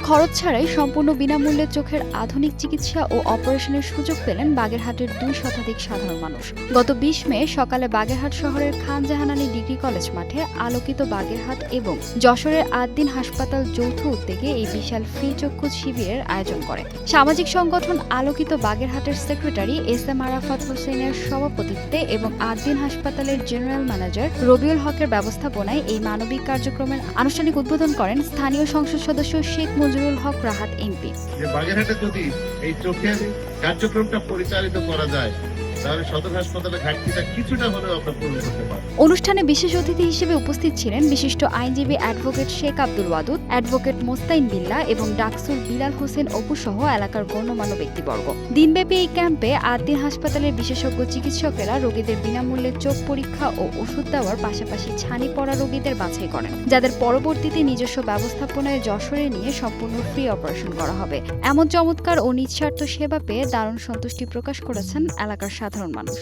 খরচ ছাড়াই সম্পূর্ণ বিনামূল্যে চোখের আধুনিক চিকিৎসা ও অপারেশনের সুযোগ পেলেন বাগেরহাটের 2 শতাধিক সাধারণ মানুষ। গত 20 মে সকালে বাগেরহাট শহরের খান জাহানানী ডিগ্রি কলেজ মাঠে আলোকিত বাগেরহাট এবং যশোরের আদ্দিন হাসপাতাল যৌথ উদ্যোগে এই বিশাল ফ্রি চক্ষু শিবিরের আয়োজন করে। সামাজিক সংগঠন আলোকিত বাগেরহাটের সেক্রেটারি এস.এম. আরাফাত হোসেনের সভাপতিত্বে এবং আদ্দিন হাসপাতালের জেনারেল ম্যানেজার রবিউল হকের ব্যবস্থাপনায় এই মানবিক কার্যক্রমের আনুষ্ঠানিক উদ্বোধন করেন স্থানীয় সংসদ সদস্য শেখ মঞ্জুরুল হক রাহাত এমপি। বাগেরহাটে যদি এই চোখের কার্যক্রমটা পরিচালিত করা যায় তাহলে সদর হাসপাতালের ঘাটতিটা কিছুটা হলেও আমরা পূরণ করতে পারব। অনুষ্ঠানে বিশেষ অতিথি হিসেবে উপস্থিত ছিলেন বিশিষ্ট আইনজীবী অ্যাডভোকেট শেখ আব্দুল ওয়াদুদ, অ্যাডভোকেট মোস্তাইন বিল্লাহ এবং ডাকসুর বিলাল হোসেন অপু সহ এলাকার গণ্যমান্য ব্যক্তিবর্গ। দিনব্যাপী এই ক্যাম্পে আদ্দিন হাসপাতালের বিশেষজ্ঞ চিকিৎসকেরা রোগীদের বিনামূল্যে চোখ পরীক্ষা ও ওষুধ দেওয়ার পাশাপাশি ছানি পড়া রোগীদের বাছাই করেন, যাদের পরবর্তীতে নিজস্ব ব্যবস্থাপনায় যশোরে নিয়ে সম্পূর্ণ ফ্রি অপারেশন করা হবে। এমন চমৎকার ও নিঃস্বার্থ সেবা পেয়ে দারুণ সন্তুষ্টি প্রকাশ করেছেন এলাকার সাধারণ মানুষ।